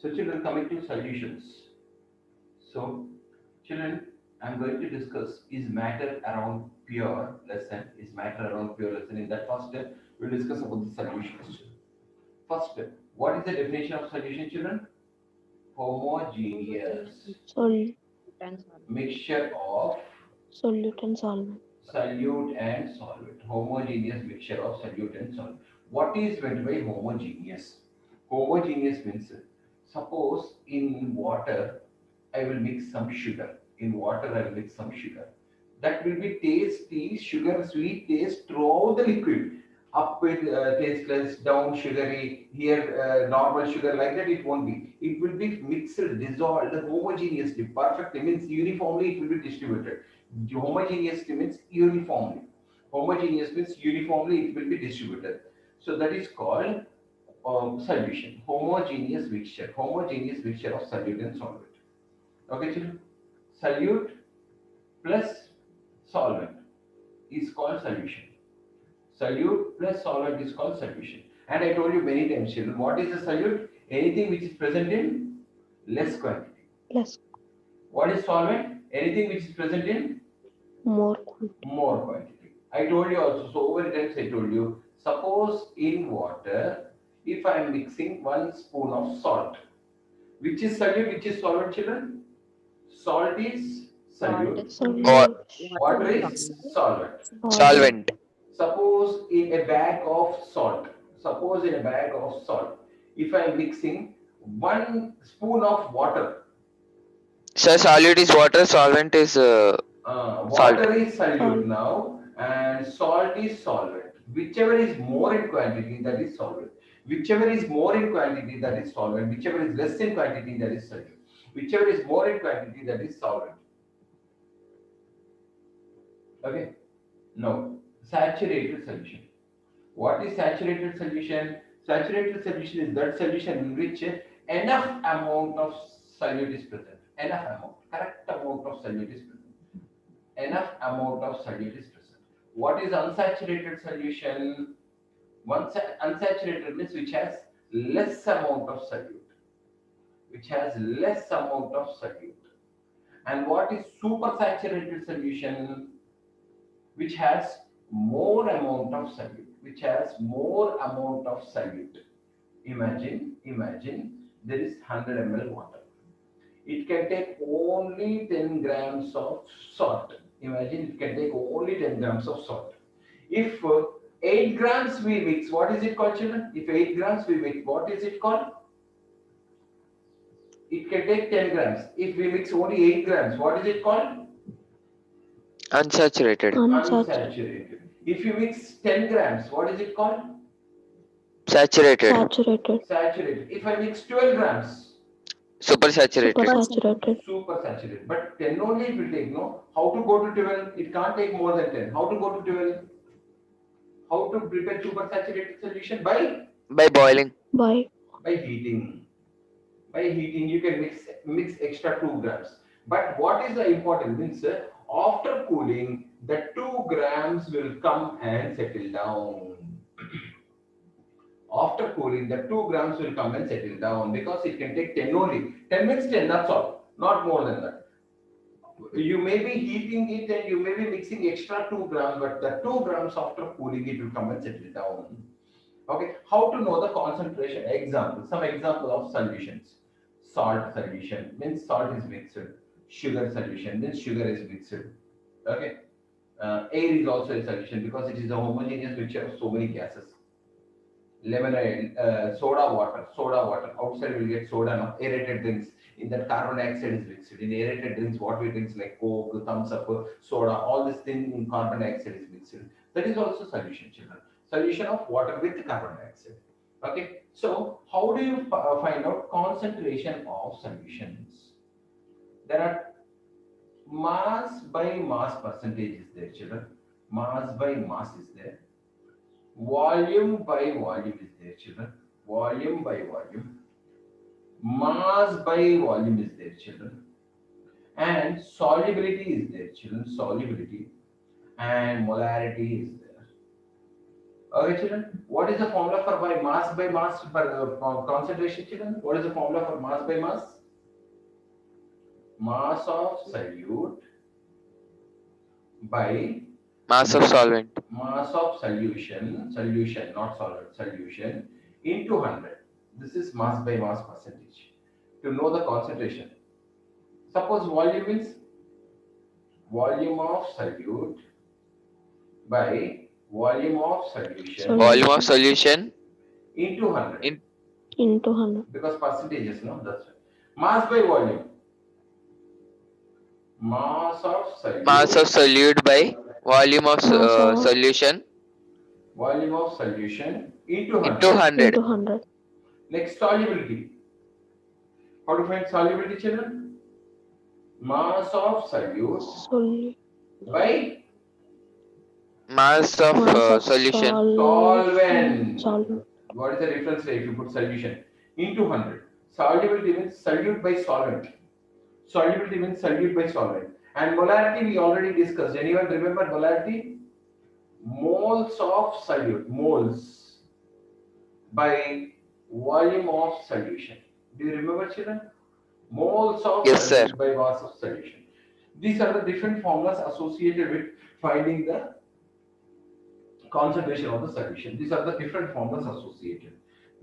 So children, coming to solutions. So children, I'm going to discuss is matter around pure lesson. Is matter around pure lesson. In that first step, we'll discuss about the solutions. First step, what is the definition of solution, children? Homogeneous Sol- mixture of solute and solvent. solute and solvent. Homogeneous mixture of solute and solvent. What is meant by homogeneous? Homogeneous means, suppose in water I will mix some sugar. In water I will mix some sugar. That will be tasty, sugar, sweet taste throughout the liquid. Up with tasteless, down sugary, here normal sugar, like that it won't be. It will be mixed, dissolved, homogeneously, perfectly, means uniformly it will be distributed. Homogeneous means uniformly. Homogeneous means uniformly it will be distributed. So that is called solution. Homogeneous mixture. Homogeneous mixture of solute and solvent. Okay, children? Solute plus solvent is called solution. Solute plus solvent is called solution. And I told you many times, children, what is a solute? Anything which is present in less quantity. Less, What is solvent? Anything which is present in more. more quantity. I told you also, so over times I told you, suppose in water, if I am mixing 1 spoon of salt, which is solute, which is solvent, children? Salt is solute, Or Solute, water is solvent. solvent. solvent. Suppose in a bag of salt, suppose in a bag of salt, if I am mixing 1 spoon of water, So solute is water, solvent is salt. water is solute Salt. now, and salt is solvent. Whichever is more in quantity, that is solvent. Whichever is more in quantity, that is solvent. Whichever is less in quantity, that is solute. Whichever is more in quantity, that is solvent. Okay. Now, saturated solution. What is saturated solution? Saturated solution is that solution in which enough amount of solute is present. Enough amount, correct amount of solute is present. Enough amount of solute is present. What is unsaturated solution? Unsaturated means which has less amount of solute, which has less amount of solute. And what is supersaturated solution? Which has more amount of solute, which has more amount of solute. Imagine there is 100 ml water. It can take only 10 grams of salt. Imagine it can take only 10 grams of salt. If 8 grams we mix, what is it called, children? If 8 grams we mix, what is it called? It can take 10 grams. If we mix only 8 grams, what is it called? Unsaturated. Unsaturated. Unsaturated. If you mix 10 grams, what is it called? Saturated. Saturated. Saturated. If I mix 12 grams, Supersaturated. Supersaturated. super saturated. But 10 only it will take, no? How to go to 12? It can't take more than 10. How to go to 12? How to prepare super saturated solution? By boiling. By By heating. By heating, you can mix extra 2 grams. But what is the important means, after cooling, the 2 grams will come and settle down. After cooling, the 2 grams will come and settle down because it can take 10 only. 10 means 10, that's all. Not more than that. You may be heating it and you may be mixing extra 2 grams, but the 2 grams after cooling, it will come and settle down. Okay, how to know the concentration? Example, some example of solutions. Salt solution means salt is mixed. Sugar solution means sugar is mixed. Okay, air is also a solution because it is a homogeneous mixture of so many gases. Lemonade, soda water. Outside we'll get soda, no? Aerated drinks. In that carbon dioxide is mixed. In aerated drinks, what we drinks like Coke, Thumbs Up, soda, all this thing in carbon dioxide is mixed. That is also solution, children. Solution of water with carbon dioxide. Okay. So how do you find out concentration of solutions? There are mass by mass percentage is there, children. Mass by mass is there. Volume by volume is there, children. Volume by volume. Mass by volume is there, children. And solubility is there, children. Solubility and molarity is there. Okay, children. What is the formula for mass per concentration, children? What is the formula for mass by mass? Mass of solute by Mass of solvent. mass of solution, not solvent, solution into 100. This is mass by mass percentage. To know the concentration. Suppose volume is volume of solute by volume of solution Volume of solution into 100. into 100. Because percentages, no? That's right. Mass by volume. Mass of solute. Mass of solute by volume of Mass of- solution Volume of solution into 100. into 100. Into 100. Next, solubility. How to find solubility, children? Mass of solute Solute. by Mass of Mass of solution. solvent. Solvent. What is the difference if you put solution? Into 100. Solubility means solute by solvent. Solubility means solute by solvent. And molarity we already discussed. Anyone remember molarity? Moles of solute. Moles by volume of solution. Do you remember, children? Moles of Yes, sir. solute by mass of solution. These are the different formulas associated with finding the concentration of the solution. These are the different formulas associated.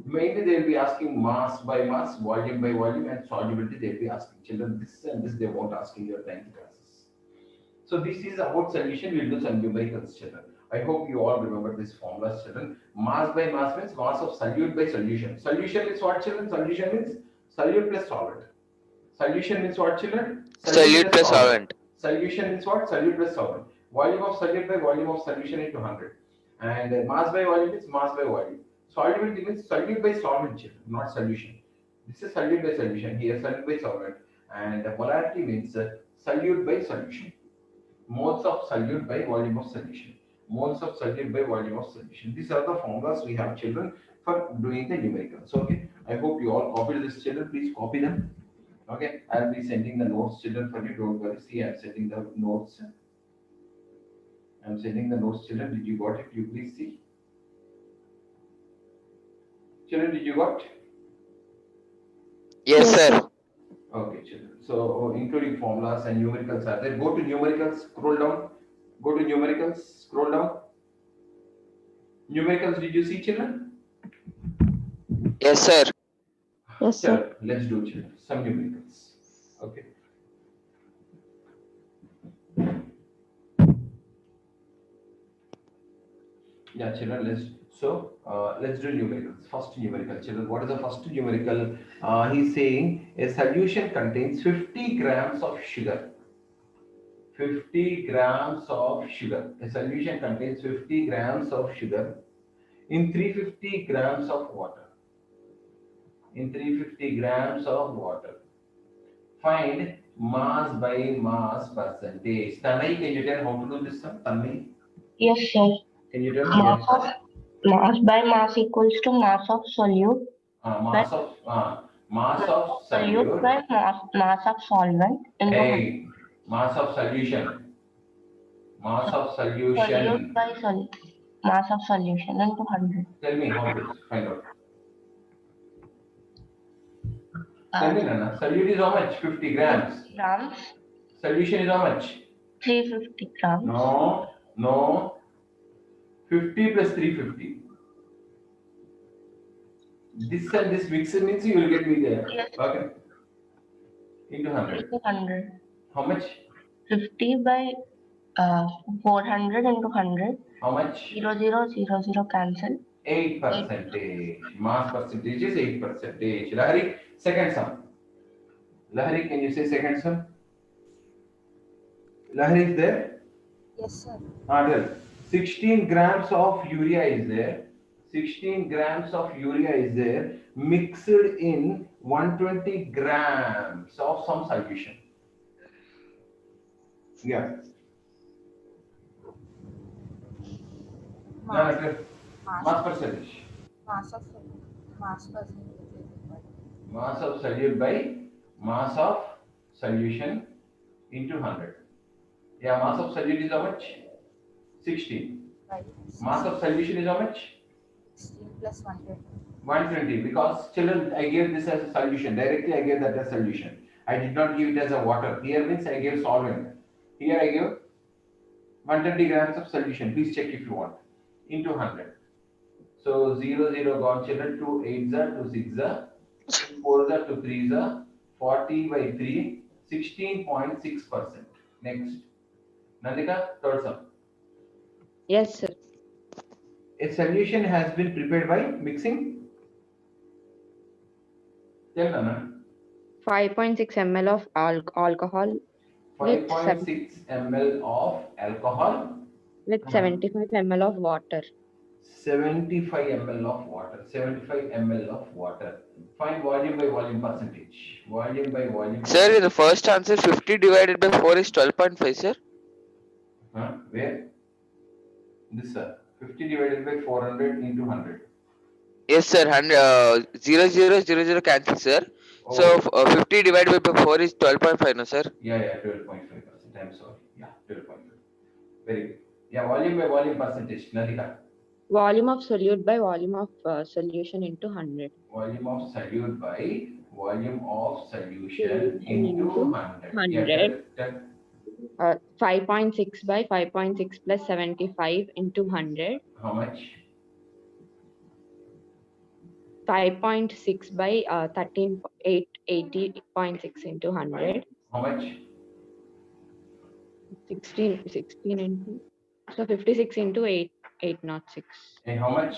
Mainly they will be asking mass by mass, volume by volume, and solubility they will be asking. Children, this and this they won't ask in your 10th classes. So this is about solution. We will do some numericals, children. I hope you all remember this formula, children. Mass by mass means mass of solute by solution. Solution is what, children? Solution means solute plus solvent. Solution means what, children? Solute plus solvent. Solution means what? Solute plus solvent. Volume of solute by volume of solution into 100. And mass by volume is mass by volume. Solubility means solute by solvent, children, not solution. This is solute by solution. Here, solute by solvent. And molarity means solute by solution. Moles of solute by volume of solution. Moles of solute by volume of solution. These are the formulas we have, children, for doing the numericals. Okay. I hope you all copied this, children. Please copy them. Okay. I'll be sending the notes, children, for you. Don't worry. See, I'm sending the notes. I'm sending the notes, children. Did you got it? You please see. Children, did you got? Yes, Yes, sir. sir. Okay, children. So, including formulas and numericals are there. Go to numericals, scroll down. Go to numericals, scroll down. Numericals, did you see, children? Yes, sir. Yes, sir. Children, let's do, children, some numericals. Okay. Yeah, children, let's do numericals. First numerical, children. What is the first numerical? He's saying a solution contains 50 grams of sugar. 50 grams of sugar. A solution contains 50 grams of sugar in 350 grams of water. In 350 grams of water. Find mass by mass percentage. Tanmay, can you tell how to do this, sir? Tanmay, Yes, sir. can you tell? Mass of mass by mass equals to mass of solute. Mass of Solute solute. by mass of solvent into Hey, mass of solution. Mass of solute solution. by mass of solution into 100. Tell me how to find out. Tell me, Nana. Solute is how much? 50 grams. Grams, Solution is how much? 350 grams. No. 50 plus 350. This and this mixed means you will get me there. Yes. Okay. Into 100. Into 100. How much? 50 by 400 into 100. How much? 0, 0, 0, 0 cancel. 8%. Mass percentage is 8%. Lahari, second sum. Lahari, can you say second sum? Lahari is there? Yes, sir. Tell. 16 grams of urea is there. 16 grams of urea is there mixed in 120 grams of some solution. Yeah. Mass, Tell. mass, Mass percentage. mass of mass percentage is equal. Mass of solute by mass of solution into 100. Yeah, mass of solute is how much? 16. 5. Mass of solution is how much? 16 plus 120. 120, because children, I gave this as a solution. Directly I gave that as solution. I did not give it as a water. Here means I gave solvent. Here I gave 120 grams of solution. Please check if you want. Into 100. So 0, 0 gone children. 2 8s are, 2 6s are, 2 4s are, 2 3s are, 40 by 3, 16.6%. Next. Nandika, third sum. Yes, sir. A solution has been prepared by mixing. Tell Nana. 5.6 ml of alcohol with 5.6 ml of alcohol, 75 ml of water. 75 ml of water, 75 ml of water. Find volume by volume percentage. Volume by volume. Sir, the first answer 50 divided by 4 is 12.5, sir. Huh? Where? This sir. 50 divided by 400 into 100. Yes, sir. 0, 0, 0, 0 cancel, sir. Oh, So 50 divided by 4 is 12.5, no, sir? yeah, 12.5%. I'm sorry. Yeah, 12.5. Very good. Yeah, volume by volume percentage. Nandika. Volume of solute by volume of solution into 100. Volume of solute by volume of solution Into into 100. 100. Yeah, tell. 5.6 by 5.6 plus 75 into 100. How much? 5.6 by 80.6 into 100. How much? 16 into. So 56 into 806. And how much?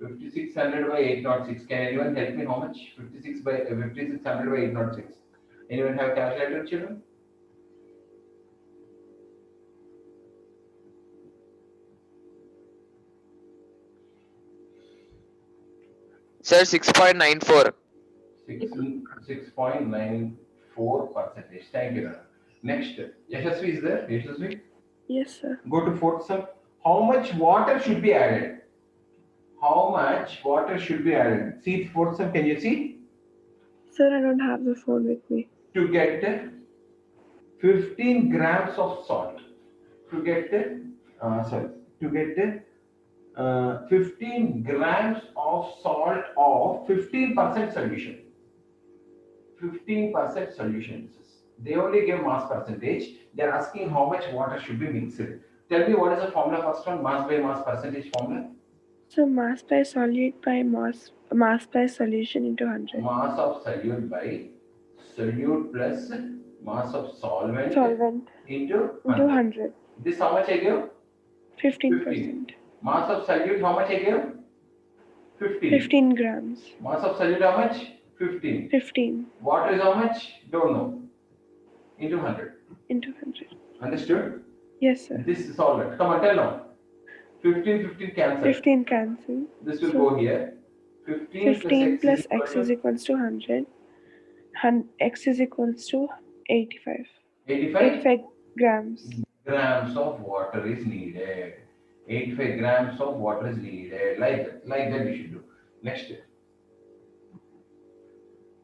5600 by 806. Can anyone help me? How much? 5600 by 806. Anyone have calculator, children? Sir, 6.94. 6.94 percentage. Thank you. Nana. Next, Yashasvi is there? Yashasvi? Yes, sir. Go to fourth sum. How much water should be added? How much water should be added? See fourth sum. Can you see? Sir, I don't have the phone with me. To get 15 grams of salt. To get 15 grams of salt of 15% solution. 15% solution. They only give mass percentage. They are asking how much water should be mixed. Tell me what is the formula first one, mass by mass percentage formula? So mass by solute by mass by solution into 100. Mass of solute by solute plus mass of solvent into 100. This how much I give? 15%. Mass of solute how much I give? 15. 15 grams. Mass of solute how much? 15. 15 Water is how much? Don't know. Into 100. into 100. Understood? Yes, sir. This is solvent. Come on, tell now. 15 cancel. 15 cancel. This will So, go here. 15 plus x is equals to 100. X is equals to 85. 85 grams. grams of water is needed. 85 grams of water is needed. Like that we should do. Next.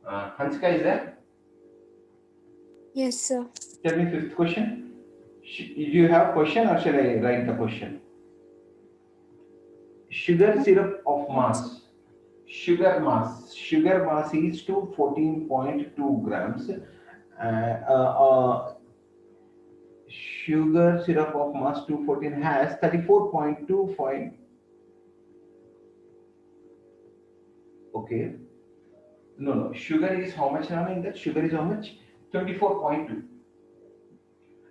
Hansika is there? Yes, sir. Tell me fifth question. You have question or shall I write the question? Sugar syrup of mass. Sugar mass is 214.2 grams. Sugar syrup of mass 214 has 34.2. Okay. No. Sugar is how much now in that? Sugar is how much? 24.2.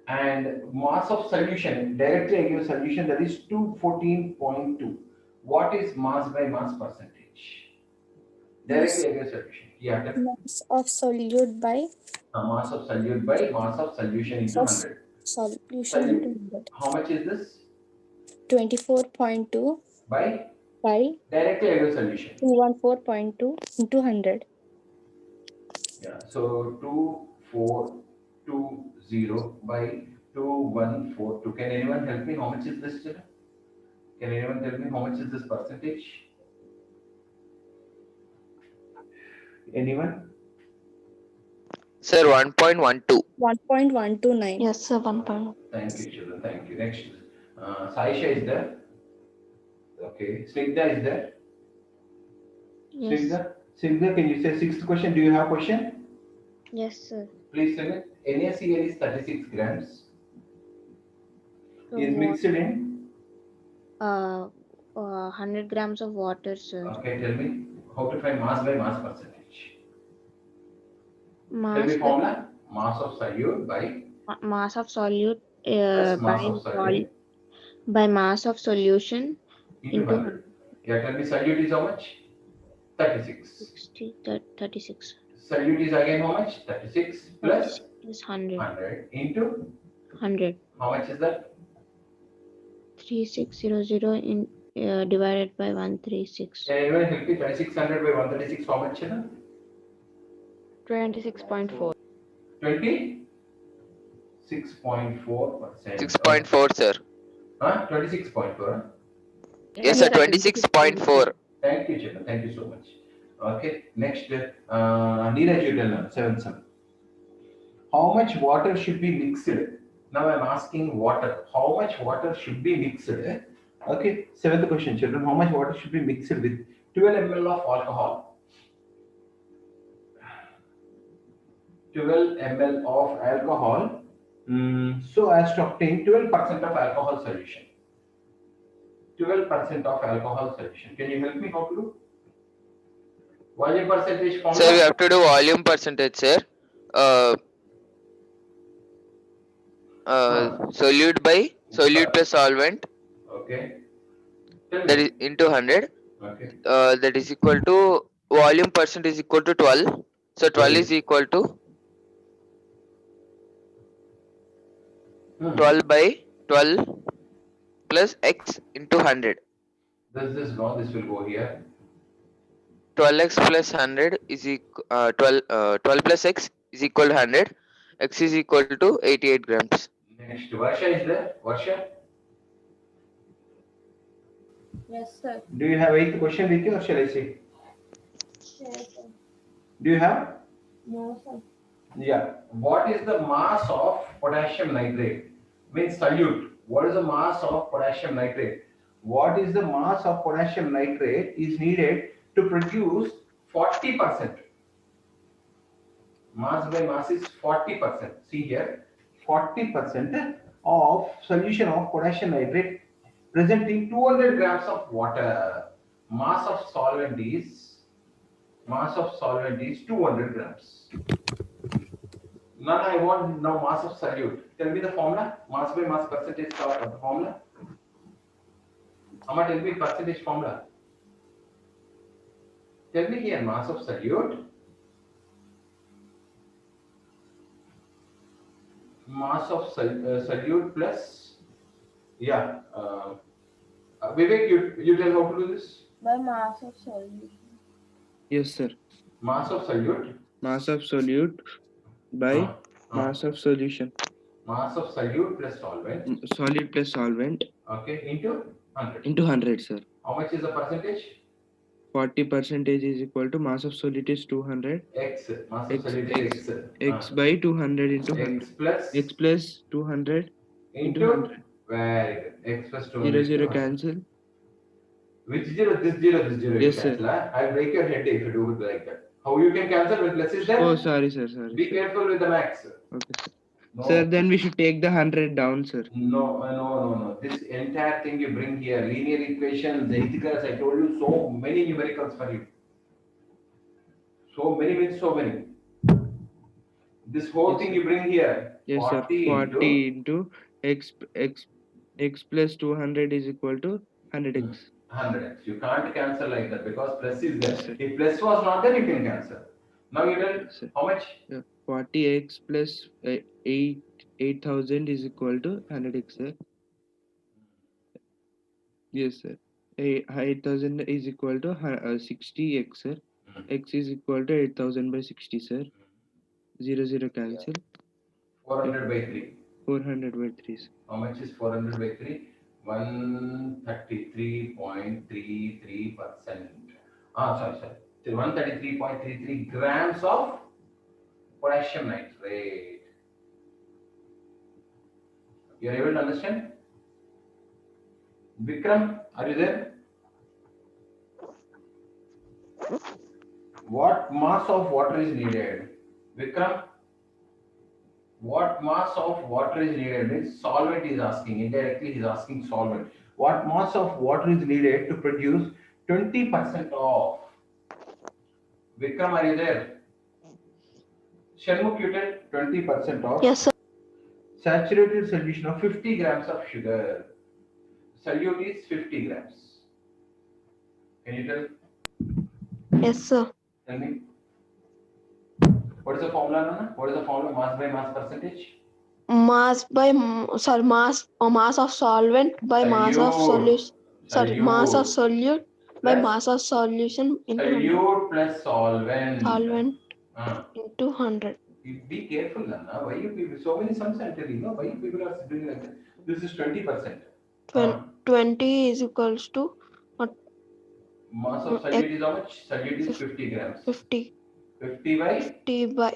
And mass of solution, directly I give a solution that is 214.2. What is mass by mass percentage? Directly I give a solution. Yeah. Mass of solute by Mass of solute by mass of solution into 100. solution into 100. How much is this? 24.2 By? by Directly I give a solution. 214.2 into 100. Yeah. So 2420 by 2142. Can anyone help me? How much is this? Can anyone tell me how much is this percentage? Anyone? Sir, 1.12. 1.129. Yes, sir. 1 point. Thank you, children. Thank you. Next. Saisha is there. Okay. Snigdha is there. Yes. Snigdha, can you say sixth question? Do you have question? Yes, sir. Please tell it. NaCl is 36 grams. So Is mixed in. 100 grams of water, sir. Okay, tell me how to find mass by mass percentage. Tell Mass me by formula. Mass of solute by mass of solute plus by mass of solute by mass of solution into into 100. Yeah, tell me solute is how much? 36. 60, 36. Solute is again how much? 36 plus 36 is 100. 100 into 100. how much is that? 3600 in divided by 136. Can anyone help me? 2600 by 136 how much? 26.4. 26.4%. 6.4, sir. Huh? 26.4. Yes, sir. 26.4. Thank you, Chetan. Thank you so much. Okay. Next, Neeraj, you tell now. Seventh sum. How much water should be mixed? Now I'm asking water. How much water should be mixed? Okay. Seventh question, children. How much water should be mixed with 12 ml of alcohol? 12 ml of alcohol. So as to obtain 12% of alcohol solution. 12% of alcohol solution. Can you help me how to do? Volume percentage formula? Sir, we have to do volume percentage, sir. Solute by solute plus solvent. Okay. Tell That me. is into 100. Okay. That is equal to volume percent is equal to 12. So 12 is equal to 12 by 12 plus x into 100. This will go here. 12x plus 100 is 12 plus x is equal to 100. X is equal to 88 grams. Next, Varsha is there. Varsha, Yes, sir. do you have eighth question with you or shall I say? Yes, sir. Do you have? No, sir. Yeah. What is the mass of potassium nitrate? Means solute. What is the mass of potassium nitrate? What is the mass of potassium nitrate is needed to produce 40%? Mass by mass is 40%. See here, 40% of solution of potassium nitrate present in 200 grams of water. Mass of solvent is 200 grams. Now I want now mass of solute. Tell me the formula. Mass by mass percentage formula. Amma, tell me percentage formula. Tell me here mass of solute. Mass of solute plus, Vivek, you tell how to do this. By mass of solution. Yes, sir. Mass of solute. Mass of solute by mass of solution. Mass of solute plus solvent. Solute plus solvent. Okay, into 100. Into 100, sir. How much is the percentage? 40% is equal to mass of solute is 200. X. Mass of solute is X. X by 200 into 100. X plus 200 into 100. Very good. X plus 200. 0 cancel. Which zero? This zero, this zero. Yes, you sir. cancel, huh? I'll break your head if you do it like that. How you can cancel when plus is there? Oh, sorry, sir. Sorry. Be Sir. careful with the max. Okay, sir. No. Sir, then we should take the 100 down, sir. No. This entire thing you bring here, linear equations, Zeitgers, I told you so many numericals for you. So many means so many. This whole thing you bring here. Yes, 40 sir. 40 into x plus 200 is equal to 100x. 100x. You can't cancel like that because plus is there. Yes, sir. If plus was not there, you can cancel. Now you tell Yes, sir. how much? 40x plus 8,000 is equal to 100x, sir. Yes, sir. 8,000 is equal to 60x, sir. X is equal to 8,000 by 60, sir. 0 cancel. 400 by 3. 400 by 3, sir. How much is 400 by 3? 133.33%. Sorry. 133.33 grams of potassium nitrate. You are able to understand? Vikram, are you there? What mass of water is needed? Vikram, what mass of water is needed? Means solvent is asking. Indirectly, he's asking solvent. What mass of water is needed to produce 20% of? Vikram, are you there? Shanmukh, you tell 20% of Yes, sir. saturated solution of 50 grams of sugar. Solute is 50 grams. Can you Yes, sir. tell me? What is the formula, Nana? What is the formula? Mass by mass percentage? Mass by mass of solvent by mass of solution. Sorry, mass of solute by Plus mass of solution into 100. solute plus solvent. Solvent Uh, into 100. be careful, Nana. Why you people? So many sums are telling, no? Why you people are doing like that? This is 20%. 20 is equals to Mass of solute is how much? Solute is 50 grams. 50. 50 by?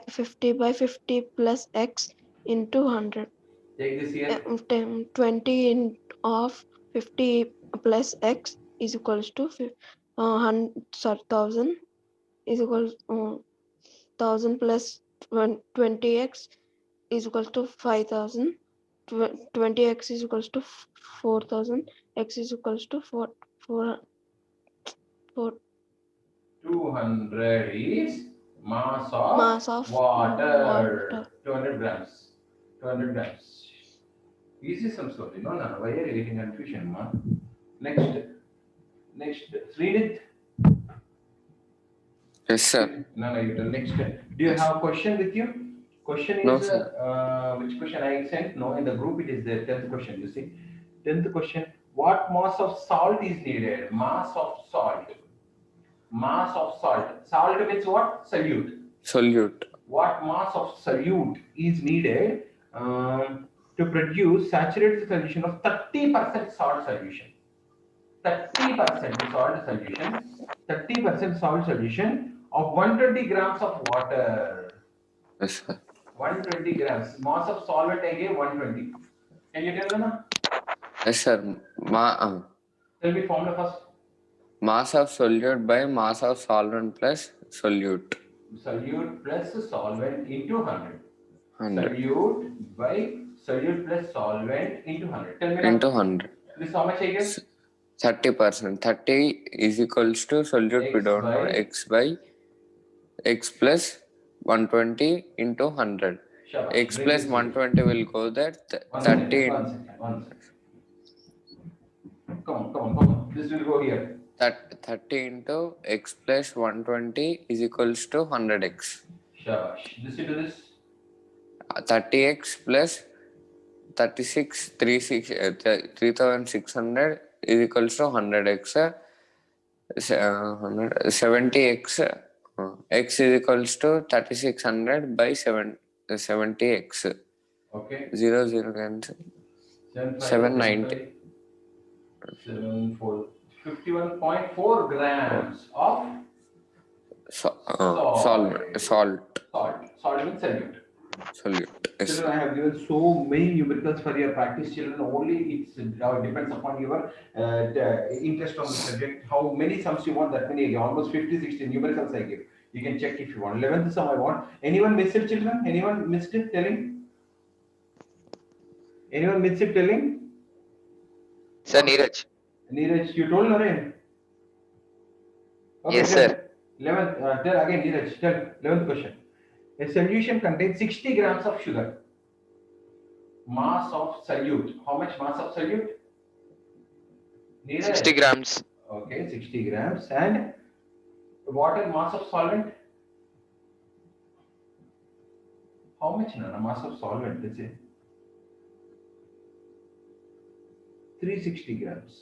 50 by 50 plus x into 100. Take this here. 20 in of 50 plus x is equals to 1000 is equals 1000 plus 20x is equals to 5000. 20x is equals to 4000. X is equals to 4 200 is mass of, water. 200 grams. 200 grams. Easy sums only. No, no. Why are you getting confusion, ma? Next. Srinit. Yes, sir. No, you tell next. Do you have a question with you? Question is, No, sir. which question I sent? No, in the group it is there. 10th question, you see. 10th question. What mass of salt is needed? Mass of salt. Mass of salt. Salt means what? Solute. Solute. What mass of solute is needed to produce saturated solution of 30% salt solution? 30% salt solution. 30% salt solution of 120 grams of water. Yes, sir. 120 grams. Mass of solvent I gave 120. Can you tell me? Yes, sir. Tell me formula first. Mass of solute by mass of solvent plus solute. Solute plus solvent into 100. 100. Solute by solute plus solvent into 100. Tell me now. Into 100. This how much I get? 30%. 30 is equals to solute, we don't know, x plus 120 into 100. Sure. X Bring plus this 120 will go there. One 30. second. Come on. This will go here. 30 into x plus 120 is equals to 100x. Shabash. This into this. 30x plus 3600 is equals to 100x. 70x. X is equals to 3600 by 70x. Okay. 0 cancel. 790. 51.4 grams of Salt. Salt means solute. Yes. Children, I have given so many numericals for your practice, children. Only it depends upon your interest on the subject. How many sums you want, that many. Almost 50, 60 numericals I give. You can check if you want. 11th sum I want. Anyone missed it, children? Anyone missed it? Telling? Anyone missed it? Telling? Sir, Neeraj. Neeraj, you told Naren? Okay, Yes, tell. sir. 11th, tell again, Neeraj, tell. 11th question. A solution contains 60 grams of sugar. Mass of solute. How much mass of solute? Neeraj. 60 grams. Okay, 60 grams. And water mass of solvent? How much mass of solvent? Let's say 360 grams.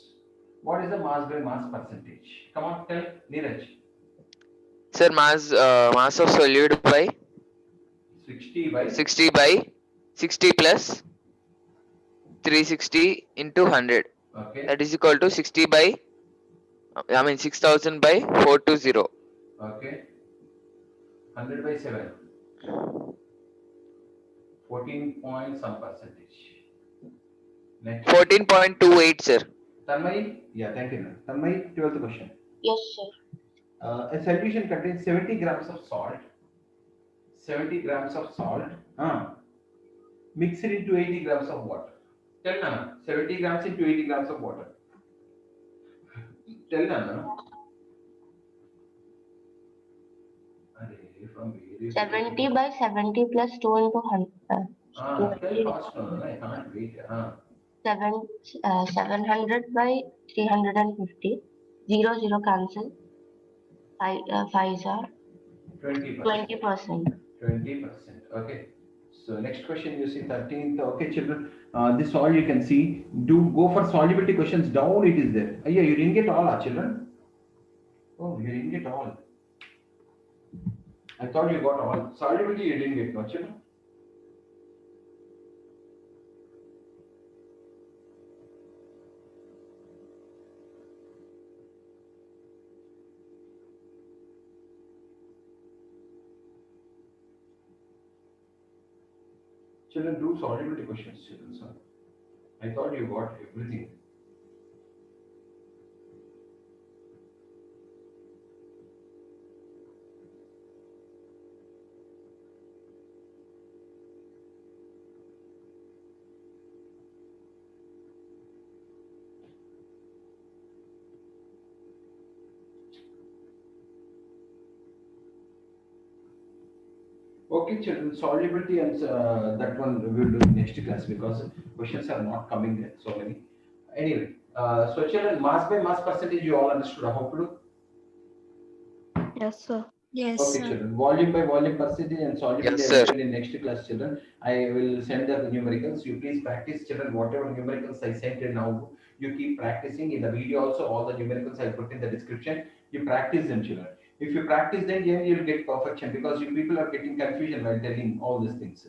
What is the mass by mass percentage? Come on, tell Neeraj. Sir, mass of solute by 60 by 60 plus 360 into 100. Okay. That is equal to 60 by 6000 by 420. Okay. 100 by 7. 14 point some percentage. Next. 14.28, sir. Tanmay? Yeah, thank you. Tanmay, 12th question. Yes, sir. A solution contains 70 grams of salt. 70 grams of salt. Mix it into 80 grams of water. Tell Nana. 70 grams into 80 grams of water. Tell Nana. From 70 by 70 plus 2 into 100. Tell fast, no, I can't wait. 700 by 350. 0, 0 cancel. 5 are 20%. 20%. 20%. Okay. So next question you see 13th. Okay, children. This all you can see. Do go for solubility questions. Down it is there. Yeah, you didn't get all, children. Oh, you didn't get all. I thought you got all. Solubility you didn't get, no, children. Children, do solubility questions, children. Sir. I thought you got everything. Okay, children, solubility and that one we will do in next class because questions are not coming there, so many. Anyway, so children, mass by mass percentage you all understood, I hope you do. Yes, sir. Yes, Okay, sir. children, volume by volume percentage and solubility Yes, I will sir. tell in next class, children. I will send the numericals. You please practice, children, whatever numericals I sent in now. You keep practicing in the video also. All the numericals I put in the description. You practice them, children. If you practice, then you'll get perfection because you people are getting confusion while telling all these things.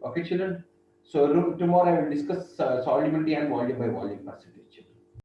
Okay, children. So tomorrow I will discuss solubility and volume by volume percentage.